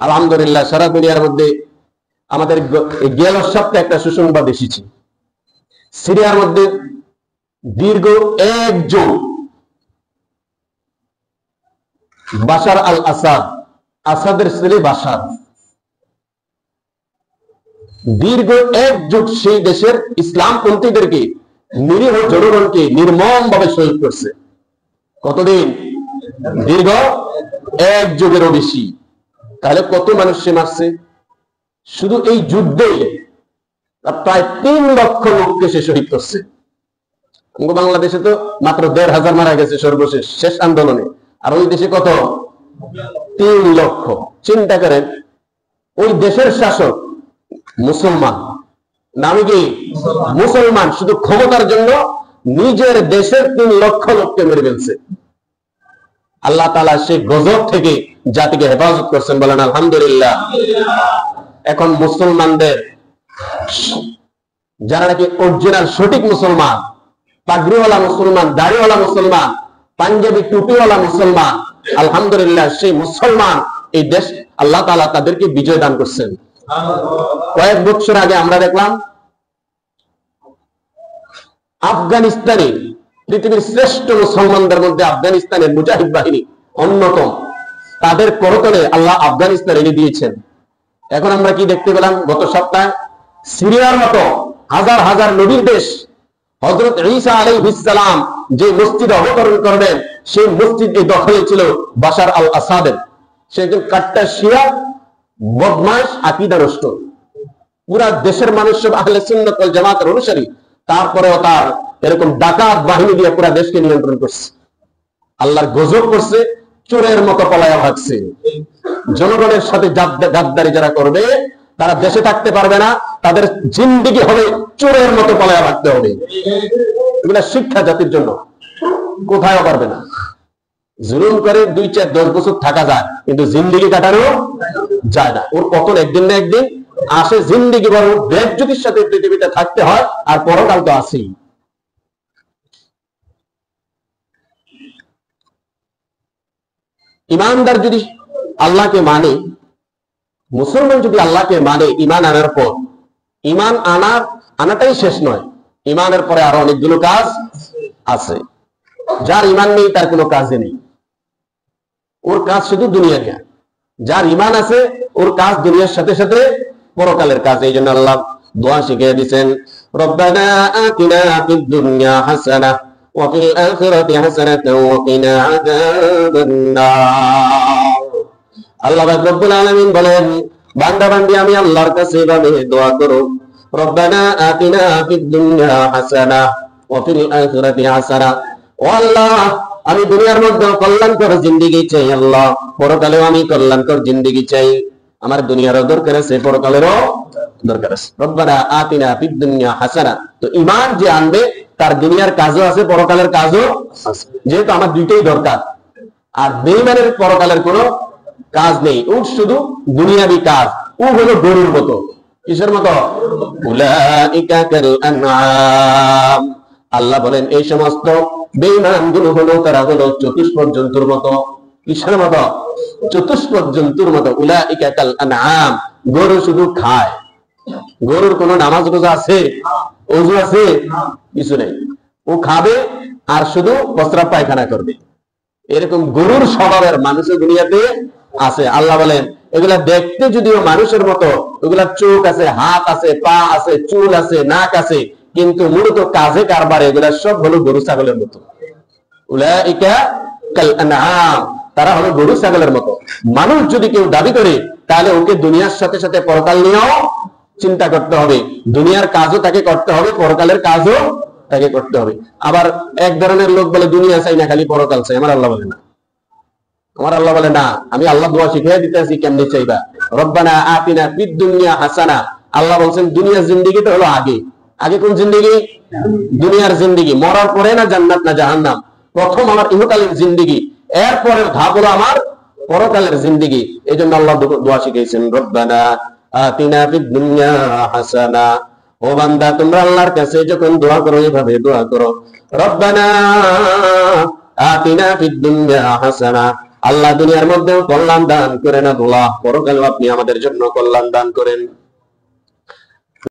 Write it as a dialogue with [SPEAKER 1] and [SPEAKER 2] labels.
[SPEAKER 1] আলহামদুলিল্লাহ সারা দুনিয়ার মধ্যে আমাদের গেল সপ্তাহে একটা সুসংবাদ এসেছে। সিরিয়ার মধ্যে দীর্ঘ 1 যুগ বাশার আল আসাদ, আসাদের ছেলে বাশার, দীর্ঘ 1 যুগ সেই দেশের ইসলামপন্থীদেরকে, নিরীহ জনগণকে নির্মম ভাবে শহীদ করছে। কতদিন? দীর্ঘ 1 যুগেরও বেশি। তাহলে কত মানুষ সে মারছে? শুধু এই যুদ্ধে প্রায় 3 লক্ষ লোককে সে শহীদ করছে। বাংলাদেশে তো মাত্র 1,500 মারা গেছে সর্বশেষ শেষ আন্দোলনে, আর ওই দেশে কত? 3 লক্ষ। চিন্তা করেন, ওই দেশের শাসক মুসলমান, নামে কি মুসলমান, শুধু ক্ষমতার জন্য নিজের দেশের 3 লক্ষ লোককে মেরে ফেলছে। আল্লাহ তাআলা সেই গজব থেকে জাতিকে হেফাজত করছেন, বলেন আলহামদুলিল্লাহ। এখন মুসলমানদের যারা নাকি অরিজিনাল সঠিক মুসলমান, পাগড়িওয়ালা মুসলমান, দাড়িওয়ালা মুসলমান, পাঞ্জাবি টুপিওয়ালা মুসলমান, আলহামদুলিল্লাহ সেই মুসলমান এই দেশ আল্লাহ তাআলা তাদেরকে বিজয় দান করছেন। কয়েক বছর আগে আমরা দেখলাম আফগানিস্তানে, পৃথিবীর শ্রেষ্ঠ মুসলমানদের মধ্যে আফগানিস্তানের মুজাহিদ বাহিনী অন্যতম, তাদের করতলে আল্লাহ আফগানিস্তান এনে দিয়েছেন। এখন আমরা কি দেখতে পেলাম গত সপ্তাহে? সিরিয়ার মতো হাজার হাজার নবীর দেশ, হযরত ঈসা আলাইহিস সালাম যে মসজিদ অবতরণ করবেন, সেই মসজিদ এই দখলে ছিল বাশার আল আসাদের। সে একজন কাট্টা শিয়া, বদমাশ, আকীদা নষ্ট। পুরা দেশের মানুষ সব আহলে সুন্নাত ওয়াল জামাতের অনুসারী, তারপরেও তার এরকম ডাকাত বাহিনী দিয়ে পুরা দেশকে নিয়ন্ত্রণ করছে। আল্লাহর গজব করছে, চোরের মতো পলায়া ভাগছে। জনগণের সাথে গাদ্দারি যারা করবে তারা দেশে থাকতে পারবে না, তাদের জিন্দেগি হবে চোরের মতো পলায়া ভাগতে হবে। এগুলা শিক্ষা জাতির জন্য, কোথাও পারবে না। জুলুম করে 2, 4, 10 বছর থাকা যায়, কিন্তু জিন্দেগি কাটানো যায় না। ওর পতন একদিন না একদিন আসে। জিন্দেগি বড় বেজ্জতির সাথে পৃথিবীতে থাকতে হয়, আর পরকাল তো আছেই। ইমানদার যদি আল্লাহকে মানে, মুসলমান যদি আল্লাহকে মানে, ইমান আনার পর, ইমান আনাটাই শেষ নয়, ইমানের পরে আরো অনেকগুলো কাজ আছে। যার ইমান নেই তার কোনো কাজে নেই, ওর কাজ শুধু দুনিয়া নিয়ে। যার ইমান আছে ওর কাজ দুনিয়ার সাথে সাথে পরকালের কাজ। এই জন্য আল্লাহ দোয়া শিখিয়ে দিচ্ছেন, রব্বানা আতিনা ফিদ দুনিয়া হাসানাহ ওয়া ফিল আখিরাতি হাসানাতাও ওয়া কিনা আযাবান নার। আল্লাহ রব্বুল আলামিন বলেন, বান্দা বান্দি আমি আল্লাহর কাছে এভাবে দোয়া করো, রব্বানা আতিনা ফিদ দুনিয়া হাসানাহ ওয়া ফিল আখিরাতি হাসানাহ। ও আল্লাহ, আমি দুনিয়ার মধ্যে কল্যাণকর জিন্দেগি চাই, আল্লাহ পরকালেও আমি কল্যাণকর জিন্দেগি চাই। আমার দুনিয়ারও দরকার আছে, পরকালেরও দরকার আছে। রব্বানা আতিনা ফিদ দুনিয়া হাসানাহ। তো ঈমান যে আনবে তার দুনিয়ার কাজও আছে, পরকালের কাজও আছে, যেহেতু আমার দুইটাই দরকার। আর বেঈমানের পরকালের কোনো কাজ নেই, ও শুধু দুনিয়াবি কাজ। ও হলো গরুর মতো। কিসের মতো? উলাইকা কাল আনআম। আল্লাহ বলেন এই সমস্ত বেঈমান গুলো হলো, তারা হলো চতুষ্পদ জন্তুর মতো। কিসের মতো? চতুষ্পদ জন্তুর মতো। উলাইকা কাল আনআম। গরু শুধু খায়, গরুর কোনো নামাজ রোজা আছে, ওযু আছে? কিছু নেই। ও খাবে আর শুধু প্রস্রাব পায়খানা করবে। এরকম গরুর স্বভাবের মানুষের দুনিয়াতে আছে। আল্লাহ বলেন এগুলা দেখতে যদিও মানুষের মতো, ওগুলা চোখ আছে, হাত আছে, পা আছে, চুল আছে, নাক আছে, কিন্তু মূলত কাজে কারবারে এগুলা সব হলো গরু ছাগলের মতো। উলাইকা কাল আনআম। তারা হলো গরু ছাগলের মতো। মানুষ যদি কেউ দাবি করে, তাহলে ওকে দুনিয়ার সাথে সাথে পরকাল নিয়েও চিন্তা করতে হবে। দুনিয়ার কাজও তাকে করতে হবে, পরকালের কাজও তাকে করতে হবে। আবার এক ধরনের লোক বলে দুনিয়া চাই না, খালি পরকাল চাই। আমার আল্লাহ বলে না, আমার আল্লাহ বলে না, আমি আল্লাহ দোয়া শিখিয়ে দিতেছি কেমনে চাইবা। রব্বানা আতিনা ফিদ দুনিয়া হাসানাহ। আল্লাহ বলছেন দুনিয়ার জিন্দেগিটা হলো আগে। আগে কোন জিন্দেগি? দুনিয়ার জিন্দেগি। মরার পরে না জান্নাত না জাহান্নাম। প্রথম আমার ইহকালীন জিন্দেগি, এরপরের ধাপ হলো আমার পরকালের জিন্দেগি। এই জন্য আল্লাহ দোয়া শিখিয়েছেন, রব্বানা আতিনা ফিদ দুনিয়া হাসানাহ। ও বান্দা, তোমরা আল্লাহর কাছে যখন দোয়া করো এভাবে দোয়া করো, রব্বানা আতিনা ফিদ দুনিয়া হাসানাহ। আল্লাহ দুনিয়ার মধ্যেও কল্যাণ দান করেন, আল্লাহ পরকালেও আপনি আমাদের জন্য কল্যাণ দান করেন।